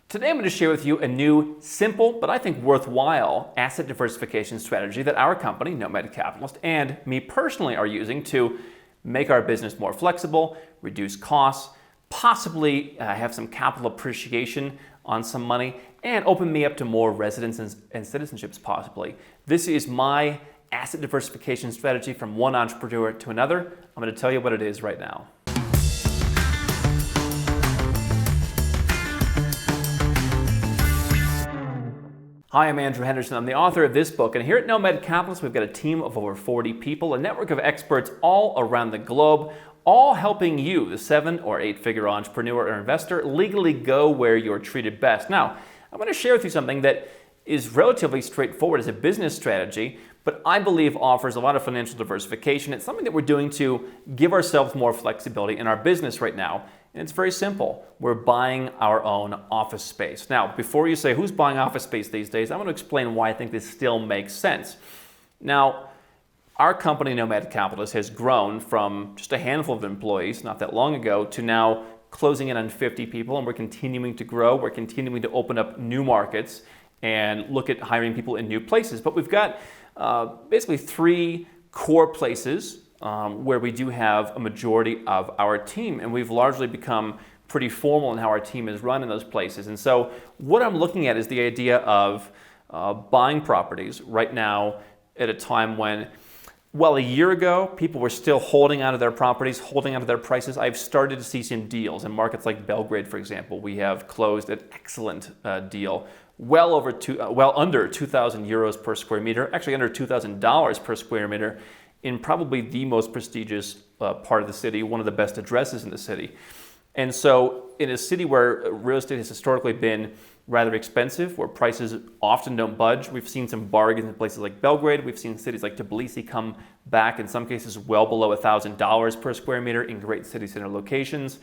Today I'm going to share with you a new, simple, but I think worthwhile asset diversification strategy that our company, Nomad Capitalist, and me personally are using to make our business more flexible, reduce costs, possibly have some capital appreciation on some money, and open me up to more residence and citizenships possibly. This is my asset diversification strategy from one entrepreneur to another. I'm going to tell you what it is right now. Hi, I'm Andrew Henderson. I'm the author of this book, and here at Nomad Capitalist, we've got a team of over 40 people, a network of experts all around the globe, all helping you, the 7 or 8-figure entrepreneur or investor, legally go where you're treated best. Now, I'm going to share with you something that is relatively straightforward as a business strategy, but I believe offers a lot of financial diversification. It's something that we're doing to give ourselves more flexibility in our business right now. And it's very simple. We're buying our own office space. Now, before you say, who's buying office space these days? I'm going to explain why I think this still makes sense. Now, our company, Nomad Capitalist, has grown from just a handful of employees not that long ago to now closing in on 50 people, and we're continuing to grow. We're continuing to open up new markets and look at hiring people in new places. But we've got basically 3 core places where we do have a majority of our team, and we've largely become pretty formal in how our team is run in those places. And so what I'm looking at is the idea of buying properties right now at a time when, well, a year ago, people were still holding onto their properties, holding onto their prices. I've started to see some deals in markets like Belgrade, for example. We have closed an excellent deal, well under 2,000 euros per square meter, actually under $2,000 per square meter, in probably the most prestigious part of the city, one of the best addresses in the city. And so in a city where real estate has historically been rather expensive, where prices often don't budge, we've seen some bargains in places like Belgrade. We've seen cities like Tbilisi come back, in some cases well below $1,000 per square meter in great city center locations.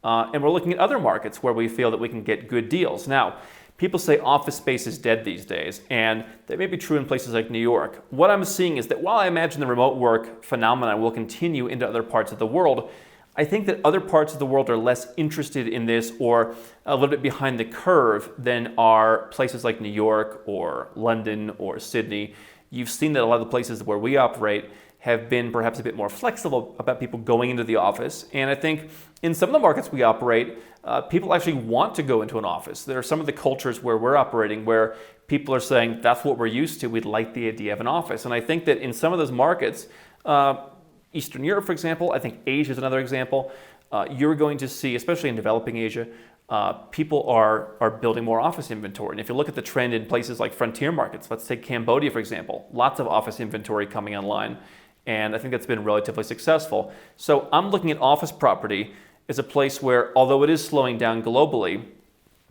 And we're looking at other markets where we feel that we can get good deals. Now, people say office space is dead these days, and that may be true in places like New York. What I'm seeing is that while I imagine the remote work phenomenon will continue into other parts of the world, I think that other parts of the world are less interested in this or a little bit behind the curve than are places like New York or London or Sydney. You've seen that a lot of the places where we operate have been perhaps a bit more flexible about people going into the office. And I think in some of the markets we operate, people actually want to go into an office. There are some of the cultures where we're operating where people are saying, that's what we're used to, we'd like the idea of an office. And I think that in some of those markets, Eastern Europe, for example, I think Asia is another example, you're going to see, especially in developing Asia, people are building more office inventory. And if you look at the trend in places like frontier markets, let's take Cambodia, for example, lots of office inventory coming online. And I think that's been relatively successful. So I'm looking at office property as a place where, although it is slowing down globally,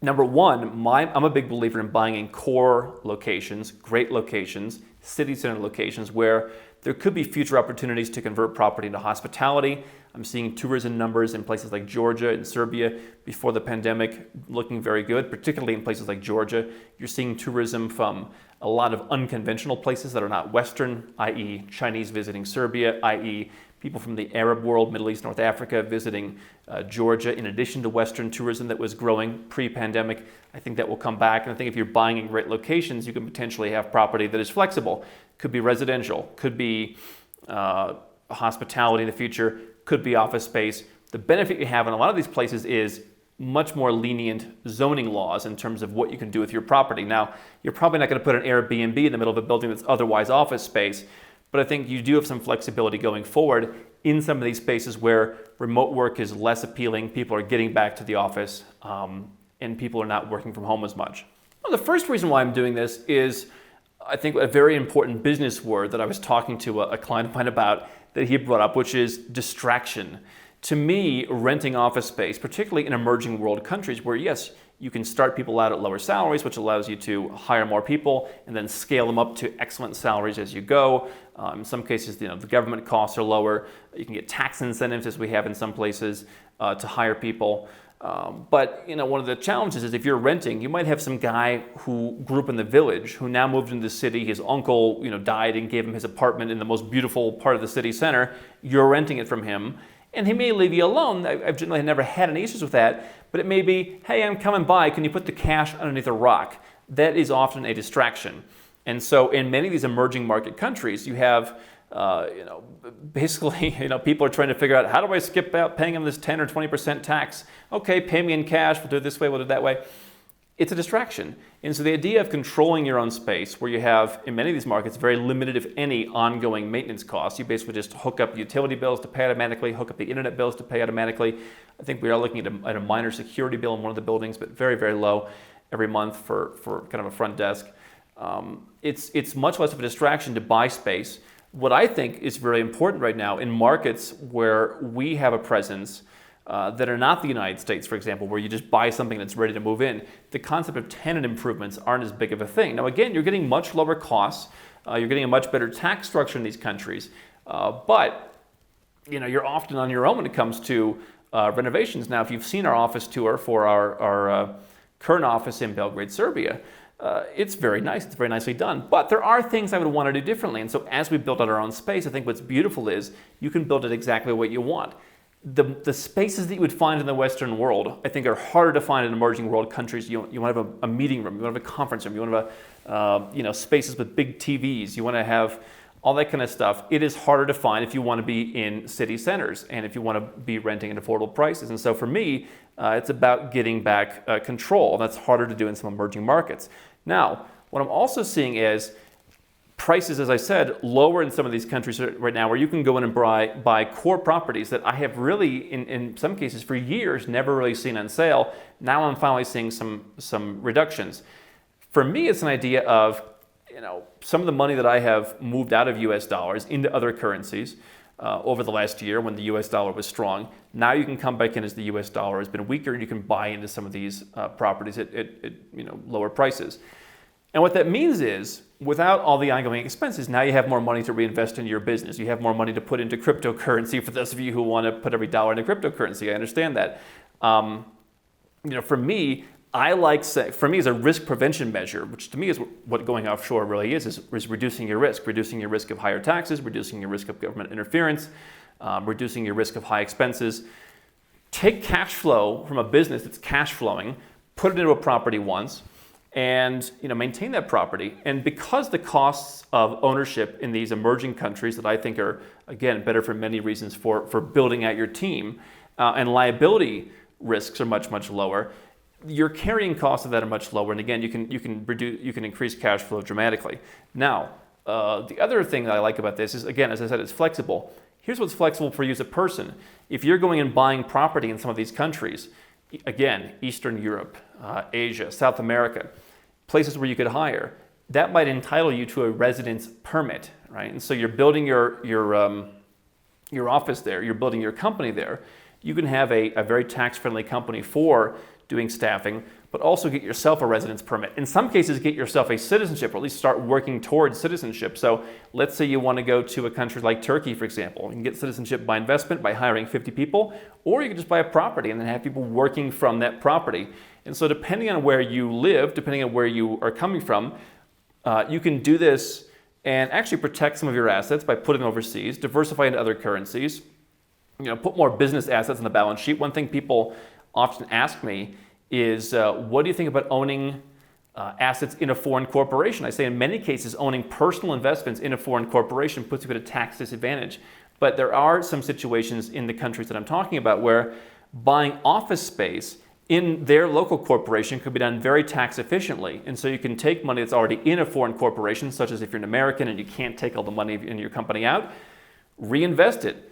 number one, I'm a big believer in buying in core locations, great locations, city center locations where there could be future opportunities to convert property into hospitality. I'm seeing tourism numbers in places like Georgia and Serbia before the pandemic looking very good, particularly in places like Georgia. You're seeing tourism from a lot of unconventional places that are not Western, i.e. Chinese visiting Serbia, i.e. people from the Arab world, Middle East, North Africa visiting Georgia, in addition to Western tourism that was growing pre-pandemic. I think that will come back. And I think if you're buying in great locations, you can potentially have property that is flexible. Could be residential, could be hospitality in the future, could be office space. The benefit you have in a lot of these places is much more lenient zoning laws in terms of what you can do with your property. Now, you're probably not going to put an Airbnb in the middle of a building that's otherwise office space, but I think you do have some flexibility going forward in some of these spaces where remote work is less appealing, people are getting back to the office, and people are not working from home as much. Well, the first reason why I'm doing this is, I think, a very important business word that I was talking to a client of mine about that he brought up, which is distraction. To me, renting office space, particularly in emerging world countries where, yes, you can start people out at lower salaries, which allows you to hire more people and then scale them up to excellent salaries as you go. In some cases, the government costs are lower. You can get tax incentives, as we have in some places, to hire people. But one of the challenges is if you're renting, you might have some guy who grew up in the village who now moved into the city. His uncle, died and gave him his apartment in the most beautiful part of the city center. You're renting it from him. And he may leave you alone. I've generally never had any issues with that, but it may be, hey, I'm coming by, can you put the cash underneath a rock? That is often a distraction. And so in many of these emerging market countries, you have, basically, people are trying to figure out, how do I skip out paying them this 10 or 20% tax? Okay, pay me in cash, we'll do it this way, we'll do it that way. It's a distraction. And so the idea of controlling your own space, where you have, in many of these markets, very limited, if any, ongoing maintenance costs. You basically just hook up utility bills to pay automatically, hook up the internet bills to pay automatically. I think we are looking at a minor security bill in one of the buildings, but very, very low every month for kind of a front desk. It's much less of a distraction to buy space. What I think is very important right now in markets where we have a presence that are not the United States, for example, where you just buy something that's ready to move in, the concept of tenant improvements aren't as big of a thing. Now, again, you're getting much lower costs. You're getting a much better tax structure in these countries. But you're often on your own when it comes to renovations. Now, if you've seen our office tour for our current office in Belgrade, Serbia, it's very nice. It's very nicely done. But there are things I would want to do differently. And so as we build out our own space, I think what's beautiful is you can build it exactly what you want. The spaces that you would find in the Western world, I think, are harder to find in emerging world countries. You want to have a meeting room, you want to have a conference room, you want to have spaces with big TVs, you want to have all that kind of stuff. It is harder to find if you want to be in city centers and if you want to be renting at affordable prices. And so for me, it's about getting back control. That's harder to do in some emerging markets. Now, what I'm also seeing is prices, as I said, lower in some of these countries right now, where you can go in and buy core properties that I have really, in some cases for years, never really seen on sale. Now I'm finally seeing some reductions. For me, it's an idea of, some of the money that I have moved out of US dollars into other currencies over the last year when the US dollar was strong. Now you can come back in as the US dollar has been weaker, and you can buy into some of these properties at lower prices. And what that means is, without all the ongoing expenses, now you have more money to reinvest in your business. You have more money to put into cryptocurrency for those of you who want to put every dollar into cryptocurrency. I understand that. For me, for me, as a risk prevention measure, which to me is what going offshore really is reducing your risk of higher taxes, reducing your risk of government interference, reducing your risk of high expenses. Take cash flow from a business that's cash flowing, put it into a property once, and maintain that property. And because the costs of ownership in these emerging countries that I think are, again, better for many reasons for building out your team, and liability risks are much, much lower, your carrying costs of that are much lower. And again, you can increase cash flow dramatically. Now, the other thing that I like about this is, again, as I said, it's flexible. Here's what's flexible for you as a person. If you're going and buying property in some of these countries, again, Eastern Europe, Asia, South America, places where you could hire, that might entitle you to a residence permit, right? And so you're building your office there, you're building your company there. You can have a very tax-friendly company for doing staffing, but also get yourself a residence permit. In some cases, get yourself a citizenship, or at least start working towards citizenship. So let's say you want to go to a country like Turkey, for example. You can get citizenship by investment, by hiring 50 people, or you can just buy a property and then have people working from that property. And so depending on where you live, depending on where you are coming from, you can do this and actually protect some of your assets by putting them overseas, diversify into other currencies, put more business assets on the balance sheet. One thing people often ask me is, what do you think about owning assets in a foreign corporation? I say in many cases, owning personal investments in a foreign corporation puts you at a tax disadvantage. But there are some situations in the countries that I'm talking about where buying office space in their local corporation could be done very tax efficiently. And so you can take money that's already in a foreign corporation, such as if you're an American and you can't take all the money in your company out, reinvest it.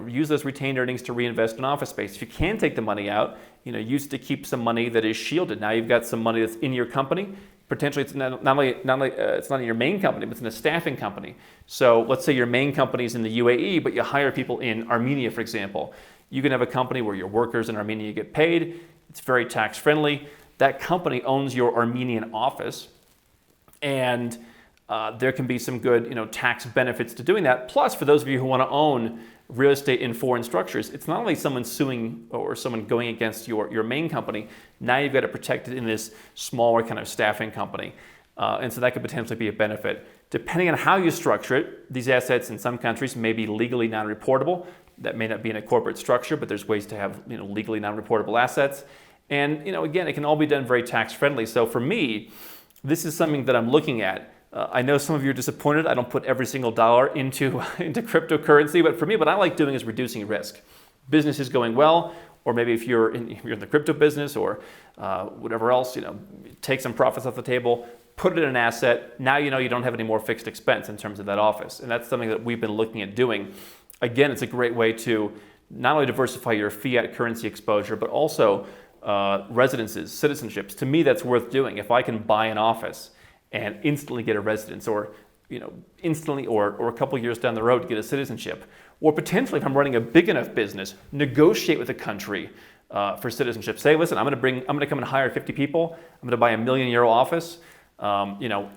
Use those retained earnings to reinvest in office space. If you can take the money out, use it to keep some money that is shielded. Now you've got some money that's in your company. Potentially, it's not only it's not in your main company, but it's in a staffing company. So let's say your main company is in the UAE, but you hire people in Armenia, for example. You can have a company where your workers in Armenia get paid. It's very tax friendly. That company owns your Armenian office, and there can be some good tax benefits to doing that. Plus, for those of you who want to own real estate in foreign structures, it's not only someone suing or someone going against your main company. Now you've got it protected in this smaller kind of staffing company. And so that could potentially be a benefit. Depending on how you structure it, these assets in some countries may be legally non-reportable. that may not be in a corporate structure, but there's ways to have legally non-reportable assets. And again, it can all be done very tax friendly. So for me, this is something that I'm looking at. I know some of you are disappointed I don't put every single dollar into cryptocurrency, but for me, what I like doing is reducing risk. Business is going well, or maybe if you're in the crypto business or whatever else, take some profits off the table, put it in an asset. Now you don't have any more fixed expense in terms of that office. And that's something that we've been looking at doing. Again, it's a great way to not only diversify your fiat currency exposure, but also residences, citizenships. To me, that's worth doing. If I can buy an office and instantly get a residence, or instantly or a couple years down the road get a citizenship, or potentially if I'm running a big enough business, negotiate with a country for citizenship. Say, listen, I'm going to come and hire 50 people. I'm going to buy a €1 million office.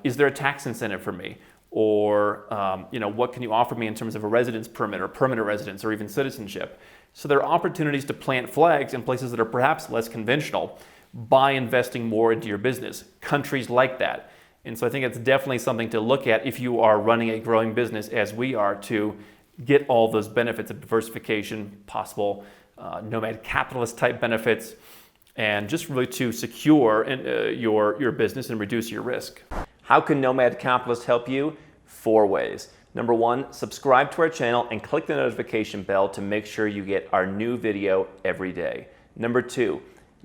Is there a tax incentive for me? Or what can you offer me in terms of a residence permit or permanent residence or even citizenship? So there are opportunities to plant flags in places that are perhaps less conventional by investing more into your business. Countries like that. And so I think it's definitely something to look at if you are running a growing business as we are, to get all those benefits of diversification, possible nomad capitalist type benefits, and just really to secure your business and reduce your risk. How can Nomad Capitalist help you? 4 ways. Number 1, subscribe to our channel and click the notification bell to make sure you get our new video every day. Number 2,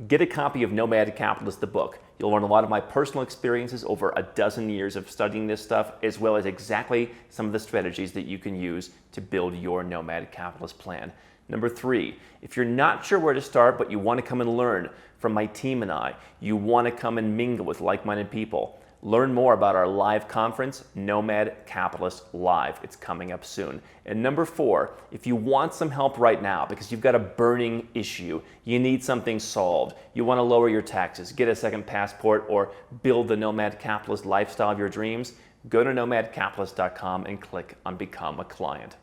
get a copy of Nomad Capitalist, the book. You'll learn a lot of my personal experiences over a dozen years of studying this stuff, as well as exactly some of the strategies that you can use to build your Nomad Capitalist plan. Number 3, if you're not sure where to start, but you want to come and learn from my team and I, you want to come and mingle with like-minded people, learn more about our live conference, Nomad Capitalist Live. It's coming up soon. And number 4, if you want some help right now because you've got a burning issue, you need something solved, you want to lower your taxes, get a second passport, or build the Nomad Capitalist lifestyle of your dreams, go to nomadcapitalist.com and click on Become a Client.